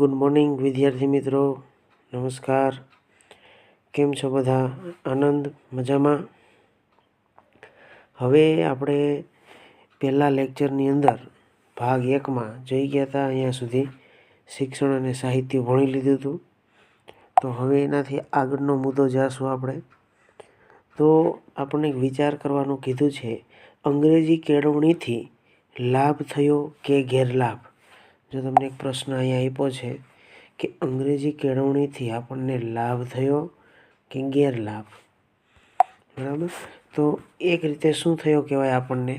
Good morning વિદ્યાર્થી મિત્રો, નમસ્કાર. કેમ છો બધા? આનંદ મજામાં? હવે આપણે પહેલા લેક્ચરની અંદર ભાગ 1માં જોઈ ગયા હતા. અહીંયા સુધી શિક્ષણ અને સાહિત્ય ભણી લીધું હતું. તો હવે એનાથી આગળનો મુદ્દો જાશું આપણે. તો આપણને વિચાર કરવાનું કીધું છે, અંગ્રેજી કેળવણીથી લાભ થયો કે ગેરલાભ? જો તમને એક પ્રશ્ન અહીંયા આપ્યો છે કે અંગ્રેજી કેળવણીથી આપણને લાભ થયો કે ગેરલાભ, બરાબર? તો એક રીતે શું થયો કહેવાય આપણને?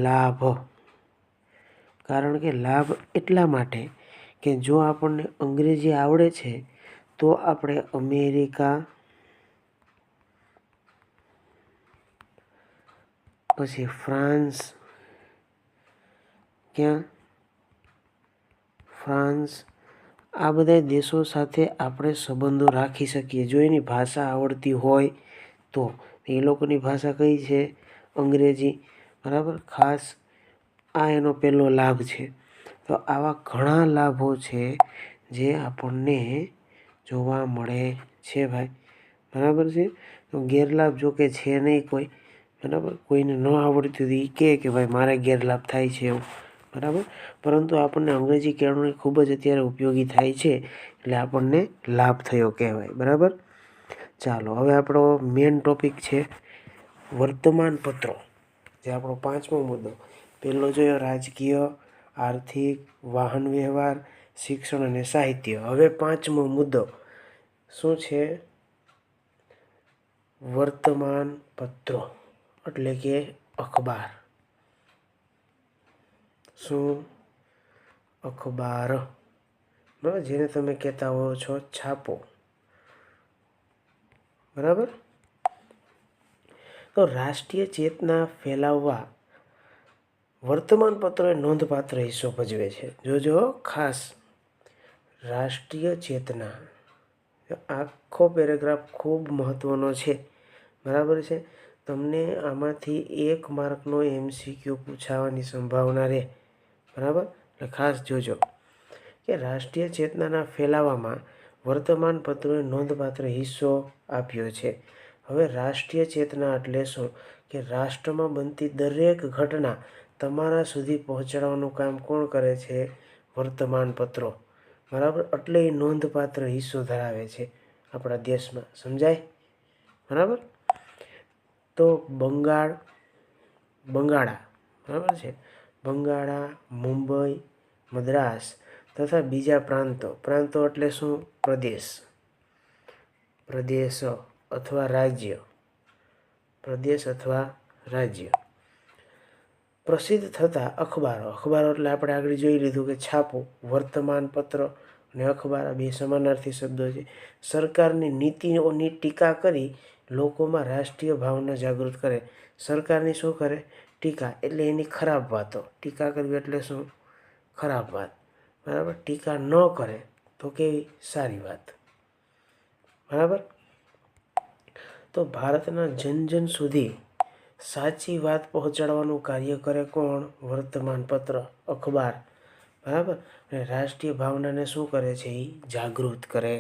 લાભ. કારણ કે લાભ એટલા માટે કે જો આપણને અંગ્રેજી આવડે છે તો આપણે અમેરિકા, પછી ફ્રાન્સ, ફ્રાન્સ, આ બધા દેશો સાથે આપણે સંબંધો રાખી શકીએ જો એની ભાષા આવડતી હોય તો. એ લોકોની ભાષા કઈ છે? અંગ્રેજી, બરાબર? ખાસ આ એનો પહેલો લાભ છે. તો આવા ઘણા લાભો છે જે આપણને જોવા મળે છે ભાઈ, બરાબર છે? તો ગેરલાભ જો કે છે નહીં કોઈ, બરાબર? કોઈને ન આવડતું એ કે ભાઈ મારે ગેરલાભ થાય છે એવું, બરાબર? પરંતુ આપણને અંગ્રેજી કેળવણી ખૂબ જ અત્યારે ઉપયોગી થાય છે એટલે આપણને લાભ થયો કહેવાય, બરાબર? ચાલો, હવે આપણો મેઇન ટોપિક છે વર્તમાન પત્રો, જે આપણો 5મો મુદ્દો. પહેલો જોયો રાજકીય, આર્થિક, વાહન વ્યવહાર, શિક્ષણ અને સાહિત્ય. હવે 5મો મુદ્દો શું છે? વર્તમાન પત્રો એટલે કે અખબાર. શું? અખબાર, બરાબર? જેને તમે કહેતા હો છો છાપો, બરાબર? તો રાષ્ટ્રીય ચેતના ફેલાવવા વર્તમાનપત્રોએ નોંધપાત્ર હિસ્સો ભજવે છે. જોજો ખાસ, રાષ્ટ્રીય ચેતના, આખો પેરેગ્રાફ ખૂબ મહત્વનો છે, બરાબર છે? તમને આમાંથી 1 માર્કનો MCQ પૂછાવાની સંભાવના રહે, બરાબર? એટલે ખાસ જોજો કે રાષ્ટ્રીય ચેતનાના ફેલાવામાં વર્તમાનપત્રોએ નોંધપાત્ર હિસ્સો આપ્યો છે. હવે રાષ્ટ્રીય ચેતના એટલે શું? કે રાષ્ટ્રમાં બનતી દરેક ઘટના તમારા સુધી પહોંચાડવાનું કામ કોણ કરે છે? વર્તમાનપત્રો, બરાબર? એટલે એ નોંધપાત્ર હિસ્સો ધરાવે છે આપણા દેશમાં. સમજાય? બરાબર? તો બંગાળા, બરાબર છે? બંગાળા, મુંબઈ, મદ્રાસ તથા બીજા પ્રાંતો એટલે શું? પ્રદેશ અથવા રાજ્ય, પ્રસિદ્ધ થતા અખબારો એટલે આપણે આગળ જોઈ લીધું કે છાપું, વર્તમાનપત્ર અને અખબાર બે સમાનાર્થી શબ્દો છે. સરકારની નીતિઓની ટીકા કરી લોકોમાં રાષ્ટ્રીય ભાવના જાગૃત કરે. સરકારની શું કરે? ટીકા, એટલે એની ખરાબ વાતો. ટીકા કરવી એટલે શું? ખરાબ વાત, બરાબર? ટીકા ન કરે તો કેવી? સારી વાત, બરાબર? તો ભારતના જન સુધી સાચી વાત પહોંચાડવાનું કાર્ય કરે કોણ? વર્તમાનપત્ર, અખબાર, બરાબર? અને રાષ્ટ્રીય ભાવનાને શું કરે છે? એ જાગૃત કરે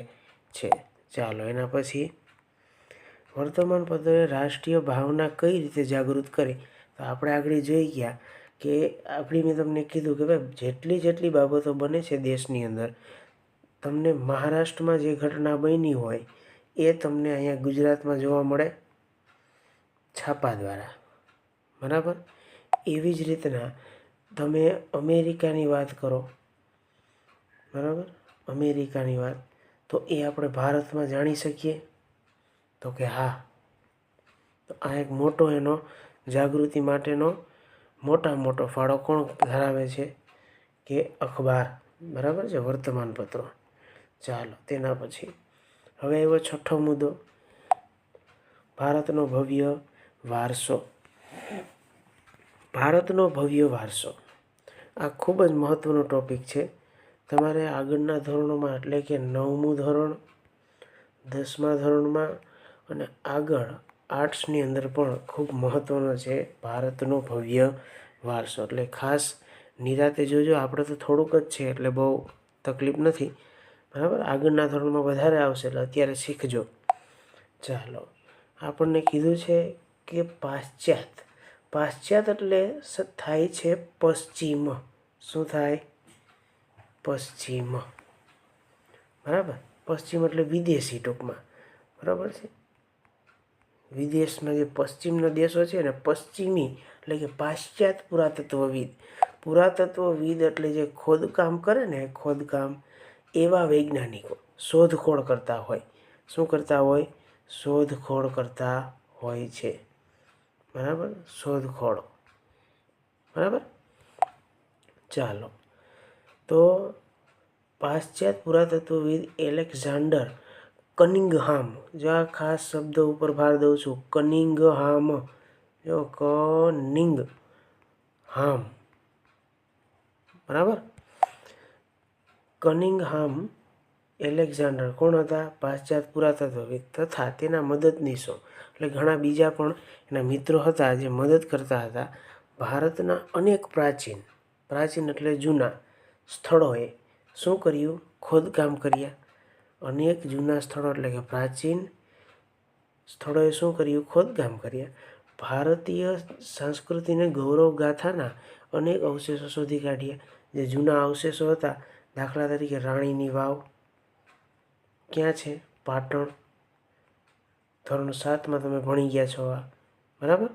છે. ચાલો, એના પછી વર્તમાનપત્રે રાષ્ટ્રીય ભાવના કઈ રીતે જાગૃત કરી? તો આપણે આગળ જોઈ ગયા કે મેં તમને કીધું કે ભાઈ જેટલી બાબતો બને છે દેશની અંદર, તમને મહારાષ્ટ્રમાં જે ઘટના બની હોય એ તમને અહીંયા ગુજરાતમાં જોવા મળે છાપા દ્વારા, બરાબર? એવી જ રીતના તમે અમેરિકાની વાત કરો, બરાબર? અમેરિકાની વાત, તો એ આપણે ભારતમાં જાણી શકીએ? તો કે હા. તો આ એક મોટો એનો જાગૃતિ માટેનો મોટો ફાળો કોણ ધરાવે છે? કે અખબાર, બરાબર છે? વર્તમાનપત્રો. ચાલો, તેના પછી હવે એવો 6થો મુદ્દો, ભારતનો ભવ્ય વારસો. આ ખૂબ જ મહત્વનો ટોપિક છે. તમારે આગળના ધોરણોમાં એટલે કે 9મું ધોરણ, 10મા ધોરણમાં અને આગળ આર્ટ્સની અંદર પણ ખૂબ મહત્વનો છે ભારતનો ભવ્ય વારસો. એટલે ખાસ નિરાતે જોજો. આપણે તો થોડુંક જ છે એટલે બહુ તકલીફ નથી, બરાબર. આગળના ધોરણમાં વધારે આવશે એટલે અત્યારે શીખજો. ચાલો, આપણને કીધું છે કે પાશ્ચાત. પાશ્ચાત એટલે થાય છે પશ્ચિમ. શું થાય? પશ્ચિમ, બરાબર. પશ્ચિમ એટલે વિદેશી ટૂંકમાં, બરાબર છે. વિદેશમાં જે પશ્ચિમના દેશો છે ને, પશ્ચિમી એટલે કે પાશ્ચાત પુરાતત્વવિદ. પુરાતત્વવિદ એટલે જે ખોદકામ કરે ને, ખોદકામ, એવા વૈજ્ઞાનિકો શોધખોળ કરતા હોય. શું કરતા હોય? શોધખોળ કરતા હોય છે, બરાબર. શોધખોળ, બરાબર. ચાલો, તો પાશ્ચાત પુરાતત્વવિદ એલેક્ઝાન્ડર કનિંગહામ, જો આ ખાસ શબ્દ ઉપર ભાર દઉં છું, કનિંગહામ, જો કનિંગહામ, બરાબર. કનિંગહામ એલેક્ઝાન્ડર કોણ હતા? પાશ્ચાત પુરાતત્વવિદ. તથા તેના મદદનીશો એટલે ઘણા બીજા પણ એના મિત્રો હતા જે મદદ કરતા હતા. ભારતના અનેક પ્રાચીન એટલે જૂના સ્થળોએ શું કર્યું? ખોદકામ કર્યા. અનેક જૂના સ્થળો એટલે કે પ્રાચીન સ્થળોએ શું કર્યું? ખોદકામ કર્યા. ભારતીય સંસ્કૃતિને ગૌરવ ગાથાના અનેક અવશેષો શોધી કાઢ્યા. જે જૂના અવશેષો હતા, દાખલા તરીકે રાણીની વાવ ક્યાં છે? પાટણ. ધોરણ 7માં તમે ભણી ગયા છો આ, બરાબર.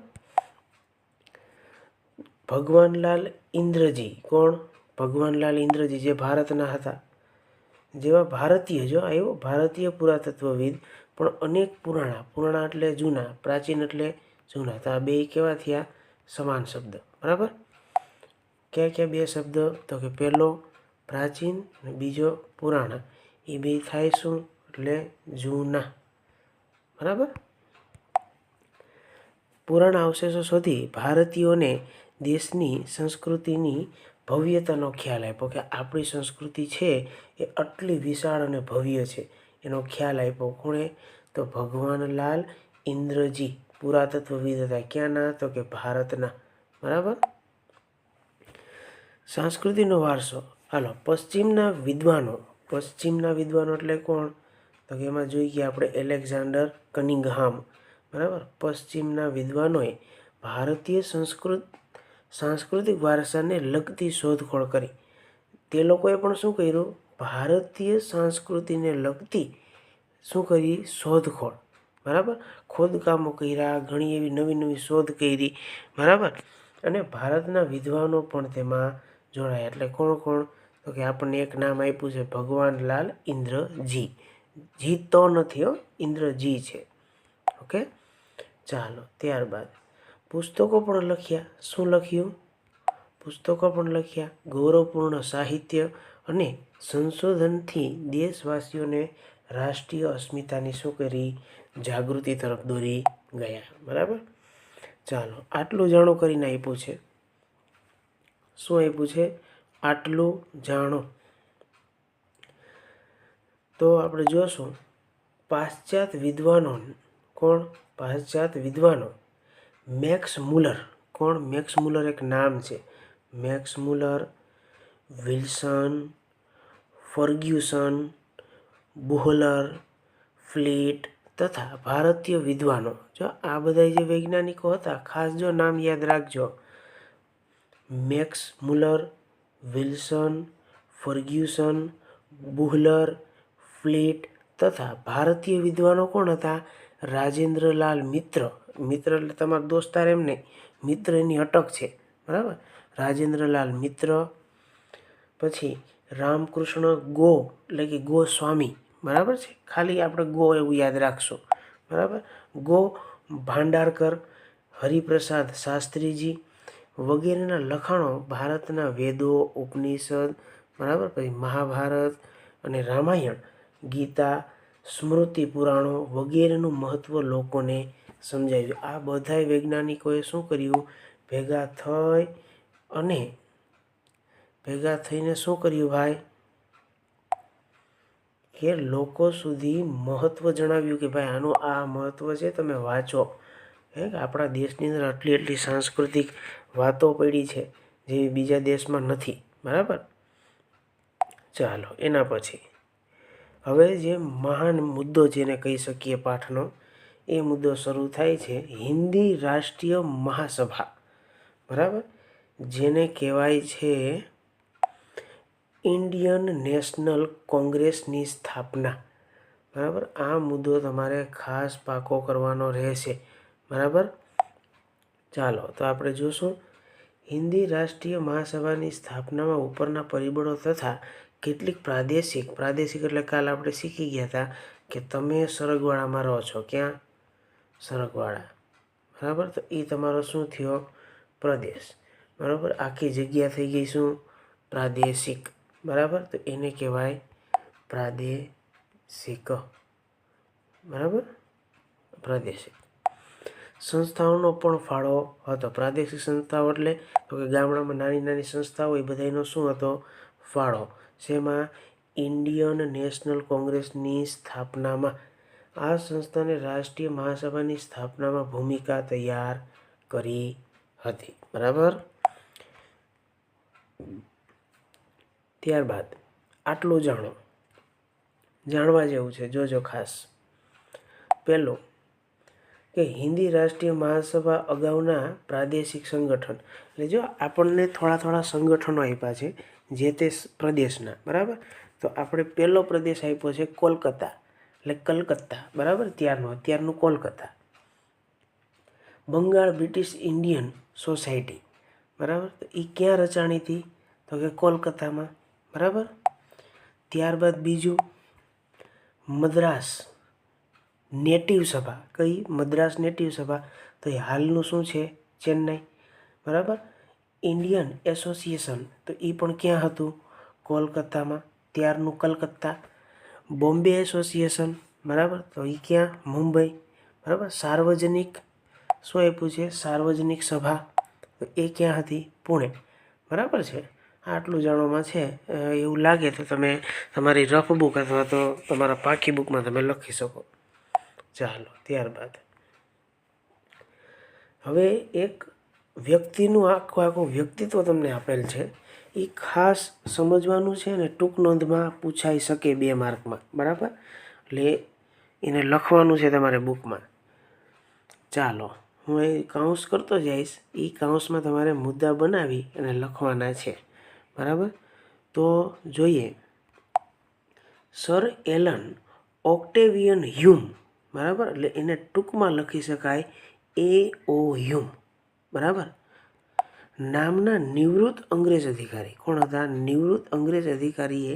ભગવાનલાલ ઇન્દ્રજી, કોણ? ભગવાનલાલ ઇન્દ્રજી, જે ભારતના હતા. જેવા ભારતીય, જો આવ્યો ભારતીય પુરાતત્વવિદ, પણ અનેક પુરાણા એટલે જૂના, પ્રાચીન એટલે જૂના. તો આ બે કેવા થયા? સમાન શબ્દ, બરાબર. ક્યાં ક્યાં બે શબ્દ? તો કે પહેલો પ્રાચીન અને બીજો પુરાણા. એ બે થાય શું? એટલે જૂના, બરાબર. પુરાણા અવશેષો શોધી ભારતીયોને દેશની સંસ્કૃતિની ભવ્યતાનો ખ્યાલ આપ્યો કે આપણી સંસ્કૃતિ છે એ આટલી વિશાળ અને ભવ્ય છે, એનો ખ્યાલ આપ્યો. કોણે? તો ભગવાનલાલ ઇન્દ્રજી પુરાતત્વવિદ હતા. ક્યાંના? તો કે ભારતના, બરાબર. સંસ્કૃતિનો વારસો. હાલો, પશ્ચિમના વિદ્વાનો એટલે કોણ? તો કે એમાં જોઈ ગયા આપણે એલેક્ઝાન્ડર કનિંગહામ, બરાબર. પશ્ચિમના વિદ્વાનોએ ભારતીય સાંસ્કૃતિક વારસાને લગતી શોધખોળ કરી. તે લોકોએ પણ શું કર્યું? ભારતીય સંસ્કૃતિને લગતી શું કરી? શોધખોળ, બરાબર. ખોદકામો કર્યા, ઘણી એવી નવી શોધ કરી, બરાબર. અને ભારતના વિદ્વાનો પણ તેમાં જોડાયા. એટલે કોણ? તો કે આપણને એક નામ આપ્યું છે, ભગવાનલાલ ઇન્દ્રજી. જી તો નથી હો, ઇન્દ્રજી છે. ઓકે, ચાલો. ત્યારબાદ પુસ્તકો પણ લખ્યા. શું લખ્યું? પુસ્તકો પણ લખ્યા. ગૌરવપૂર્ણ સાહિત્ય અને સંશોધનથી દેશવાસીઓને રાષ્ટ્રીય અસ્મિતાની શું કરી? જાગૃતિ તરફ દોરી ગયા, બરાબર. ચાલો, આટલું જાણો કરીને આપ્યું છે. શું આપ્યું છે? આટલું જાણો. તો આપણે જોશું પાશ્ચાત વિદ્વાનો. કોણ? પાશ્ચાત વિદ્વાનો. Max Muller. કોણ? મેક્સ મુલર એક નામ છે. Max Muller, Wilson, Fergusson, Buhler, Fleet તથા ભારતીય વિદ્વાનો. જો આ બધા જે વૈજ્ઞાનિકો હતા, ખાસ જો નામ યાદ રાખજો. Max Muller, Wilson, Fergusson, Buhler, Fleet તથા ભારતીય વિદ્વાનો કોણ હતા? રાજેન્દ્રલાલ મિત્ર. મિત્ર એટલે તમારા દોસ્તાર એમ નહીં, મિત્ર એની અટક છે, બરાબર. રાજેન્દ્રલાલ મિત્ર. પછી રામકૃષ્ણ ગો એટલે કે ગોસ્વામી, બરાબર છે. ખાલી આપણે ગો એવું યાદ રાખશું, બરાબર. ગો ભાંડારકર, હરિપ્રસાદ શાસ્ત્રીજી વગેરેના લખાણો ભારતના વેદો, ઉપનિષદ, બરાબર, પછી મહાભારત અને રામાયણ, ગીતા, સ્મૃતિ પુરાણો વગેરેનું મહત્ત્વ લોકોને સમજાવ્યું. આ બધાય વૈજ્ઞાનિકોએ શું કર્યું? ભેગા થઈને શું કર્યું ભાઈ? કે લોકો સુધી મહત્ત્વ જણાવ્યું કે ભાઈ આનું આ મહત્ત્વ છે, તમે વાંચો. આપણા દેશની અંદર આટલી સાંસ્કૃતિક વાતો પડી છે જે બીજા દેશમાં નથી, બરાબર. ચાલો એના પછી હવે જે મહાન મુદ્દો જેને કહી શકીએ પાઠનો, એ મુદ્દો શરૂ થાય છે હિન્દી રાષ્ટ્રીય મહાસભા, બરાબર, જેને કહેવાય છે ઇન્ડિયન નેશનલ કોંગ્રેસની સ્થાપના, બરાબર. આ મુદ્દો તમારે ખાસ પાકો કરવાનો રહેશે, બરાબર. ચાલો તો આપણે જોશું હિન્દી રાષ્ટ્રીય મહાસભાની સ્થાપનામાં ઉપરના પરિબળો તથા કેટલીક પ્રાદેશિક એટલે કાલ આપણે શીખી ગયા હતા કે તમે સરગવાળામાં રહો છો, ક્યાં? સરગવાળા, બરાબર. તો એ તમારો શું થયો? પ્રદેશ, બરાબર. આખી જગ્યા થઈ ગઈ શું? પ્રાદેશિક, બરાબર. તો એને કહેવાય પ્રાદેશિક, બરાબર, પ્રાદેશિક. સંસ્થાઓનો પણ ફાળો હતો. પ્રાદેશિક સંસ્થાઓ એટલે તો કે ગામડામાં નાની નાની સંસ્થાઓ, એ બધાનો શું હતો? ફાળો. શેમાં? ઇન્ડિયન નેશનલ કોંગ્રેસની સ્થાપનામાં. આ સંસ્થાને રાષ્ટ્રીય મહાસભાની સ્થાપનામાં ભૂમિકા તૈયાર કરી હતી, બરાબર. ત્યારબાદ આટલું જાણવા જેવું છે, જોજો ખાસ. પહેલું કે હિન્દી રાષ્ટ્રીય મહાસભા અગાઉના પ્રાદેશિક સંગઠન, એટલે જો આપણને થોડા સંગઠનો આપ્યા છે જે તે પ્રદેશના, બરાબર. તો આપણે પહેલો પ્રદેશ આપ્યો છે કોલકાતા, એટલે કલકત્તા, બરાબર. અત્યારનું Kolkata. Bengal British Indian society, બરાબર. તો એ ક્યાં રચાણી હતી? તો કે કોલકાતામાં, બરાબર. ત્યારબાદ બીજું મદ્રાસ નેટિવ સભા. કઈ? મદ્રાસ નેટિવ સભા. તો એ હાલનું શું છે? ચેન્નઈ, બરાબર. ઇન્ડિયન એસોસિએશન, તો એ પણ ક્યાં હતું? કોલકાતામાં, ત્યારનું કલકત્તા. બોમ્બે એસોસિએશન, બરાબર. તો એ ક્યાં? મુંબઈ, બરાબર. સાર્વજનિક શું આપ્યું છે? સાર્વજનિક સભા, તો એ ક્યાં હતી? પુણે, બરાબર છે. આટલું જાણવામાં છે. એવું લાગે તો તમે તમારી રફ બુક અથવા તો તમારા પાકી બુકમાં તમે લખી શકો. ચાલો ત્યારબાદ હવે એક વ્યક્તિનું આખું વ્યક્તિત્વ તમને આપેલ છે, એ ખાસ સમજવાનું છે ને ટૂંક નોંધમાં પૂછાઈ શકે 2 માર્કમાં, બરાબર. એટલે એને લખવાનું છે તમારે બુકમાં. ચાલો હું એ કાઉન્સ કરતો જઈશ, એ કાઉન્સમાં તમારે મુદ્દા બનાવી અને લખવાના છે, બરાબર. તો જોઈએ સર એલન ઓક્ટેવિયન હ્યુમ, બરાબર. એટલે એને ટૂંકમાં લખી શકાય AO હ્યુમ, બરાબર. નામના નિવૃત્ત અંગ્રેજ અધિકારી. કોણ હતા? નિવૃત્ત અંગ્રેજ અધિકારીએ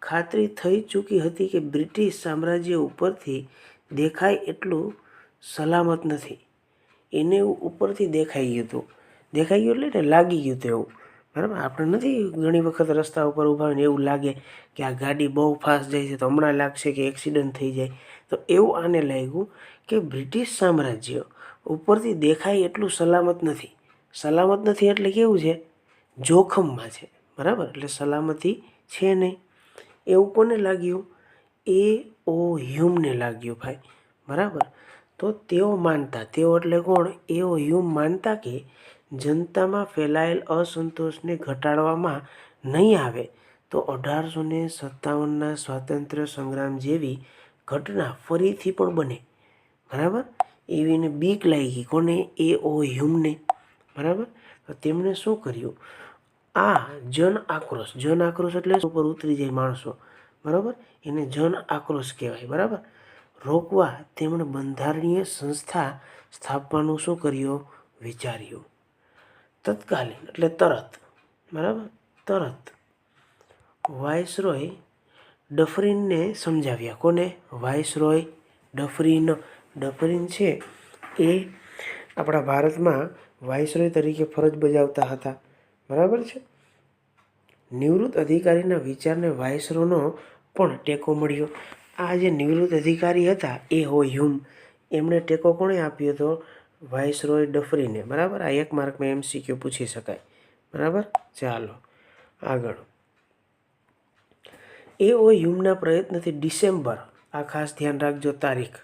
ખાતરી થઈ ચૂકી હતી કે બ્રિટિશ સામ્રાજ્ય ઉપરથી દેખાય એટલું સલામત નથી. એને ઉપરથી દેખાઈ ગયું એટલે લાગી ગયું હતું એવું, બરાબર. આપણે નથી ઘણી વખત રસ્તા ઉપર ઊભા હોય ને એવું લાગે કે આ ગાડી બહુ ફાસ્ટ જાય છે તો હમણાં લાગશે કે એક્સિડન્ટ થઈ જાય, તો એવું આને લાગ્યું કે બ્રિટિશ સામ્રાજ્ય ઉપરથી દેખાય એટલું સલામત નથી. સલામત નથી એટલે કેવું છે? જોખમમાં છે, બરાબર. એટલે સલામતી છે નહીં. એવું કોને લાગ્યું? AO હ્યુમને લાગ્યું ભાઈ, બરાબર. તો તેઓ એટલે કોણ? AO હ્યુમ માનતા કે જનતામાં ફેલાયેલ અસંતોષને ઘટાડવામાં નહીં આવે તો 1857ના સ્વાતંત્ર્ય સંગ્રામ જેવી ઘટના ફરીથી પણ બને, બરાબર. એવીને બીક લાગી. કોને? AO હ્યુમને, બરાબર. તો તેમણે શું કર્યું? આ જન આક્રોશ એટલે ઉપર ઉતરી જાય માણસો, બરાબર. એને જન આક્રોશ કહેવાય, બરાબર. રોકવા તેમણે બંધારણીય સંસ્થા સ્થાપવાનું શું કર્યું? વિચાર્યું. તત્કાલીન એટલે તરત, બરાબર. તરત વાઇસરોય ડફરીનને સમજાવ્યા. કોને? વાઇસરોય ડફરીન છે એ આપણા ભારતમાં વાઇસરોય તરીકે ફરજ બજાવતા હતા, બરાબર છે. નિવૃત્ત અધિકારીના વિચારને વાઇસરોયનો પણ ટેકો મળ્યો. આ જે નિવૃત્ત અધિકારી હતા AO હ્યુમ, એમણે ટેકો કોણે આપ્યો હતો? વાઇસરોય ડફરીને, બરાબર. આ 1 માર્કમાં MCQ પૂછી શકાય, બરાબર. ચાલો આગળ. AO હ્યુમના પ્રયત્નથી ડિસેમ્બર, આ ખાસ ધ્યાન રાખજો તારીખ,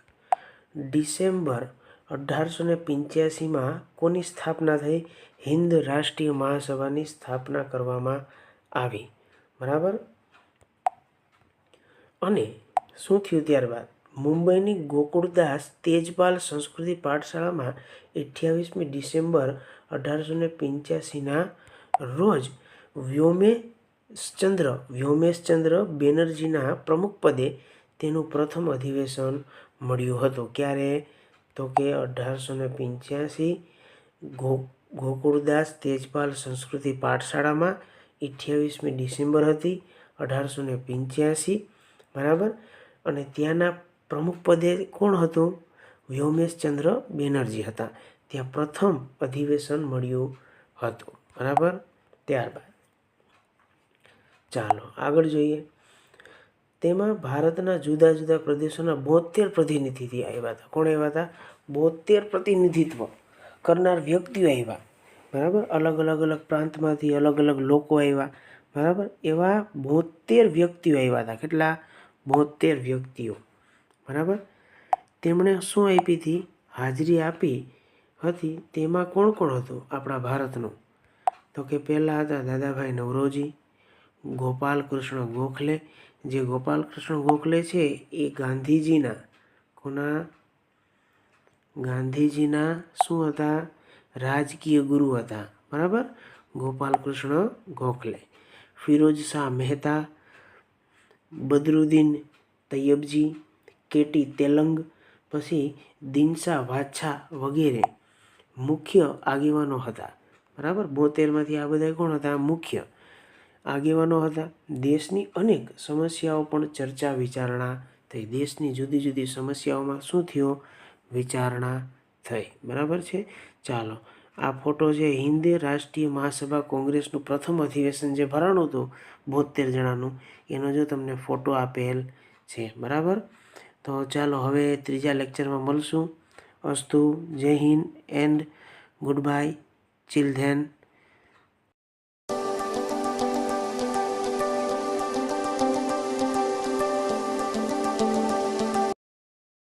ડિસેમ્બર 1885માં કોની સ્થાપના થઈ? હિન્દ રાષ્ટ્રીય મહાસભાની સ્થાપના કરવામાં આવી, બરાબર. અને શું થયું ત્યારબાદ મુંબઈની ગોકુળદાસ તેજપાલ સંસ્કૃતિ પાઠશાળામાં 28મી ડિસેમ્બર 1885ના રોજ વ્યોમેશચંદ્ર બેનર્જીના પ્રમુખપદે તેનું પ્રથમ અધિવેશન મળ્યું હતું. ક્યારે? તો કે 1885 ગોકુળદાસ તેજપાલ સંસ્કૃતિ પાઠશાળામાં 28મી ડિસેમ્બર હતી 1885, બરાબર. અને ત્યાંના પ્રમુખ પદે કોણ હતું? વ્યોમેશચંદ્ર બેનર્જી હતા. ત્યાં પ્રથમ અધિવેશન મળ્યું હતું, બરાબર. ત્યારબાદ ચાલો આગળ જોઈએ. તેમાં ભારતના જુદા જુદા પ્રદેશોના 72 પ્રતિનિધિ આવ્યા હતા. કોણ આવ્યા હતા? 72 પ્રતિનિધિત્વ કરનાર વ્યક્તિઓ આવ્યા, બરાબર. અલગ પ્રાંતમાંથી અલગ લોકો આવ્યા, બરાબર. એવા 72 વ્યક્તિઓ આવ્યા હતા. કેટલા? 72 વ્યક્તિઓ, બરાબર. તેમણે શું આપી હતી? હાજરી આપી હતી. તેમાં કોણ હતું આપણા ભારતનું? તો કે પહેલાં હતા દાદાભાઈ નવરોજી, ગોપાલ કૃષ્ણ ગોખલે. જે ગોપાલ કૃષ્ણ ગોખલે છે એ ગાંધીજીના શું હતા? રાજકીય ગુરુ હતા, બરાબર. ગોપાલ કૃષ્ણ ગોખલે. ફિરોજ શાહ મહેતા, બદરુદ્દીન તૈયબજી, કેટી તેલંગ, પછી દિનશા વાછા વગેરે મુખ્ય આગેવાનો હતા, બરાબર. 72માંથી આ બધા કોણ હતા? મુખ્ય આગેવાનો હતા. દેશની અનેક સમસ્યાઓ પણ ચર્ચા વિચારણા થઈ. દેશની જુદી જુદી સમસ્યાઓમાં શું થયો? વિચારણા થઈ, બરાબર છે. ચાલો આ ફોટો છે હિન્દ રાષ્ટ્રીય મહાસભા કોંગ્રેસનું પ્રથમ અધિવેશન જે ભરાણું હતું 72 જણાનું, એનો જો તમને ફોટો આપેલ છે, બરાબર. તો ચાલો હવે ત્રીજા લેક્ચરમાં મળશું. અસ્તુ. Jai Hind and good bye. Chill than.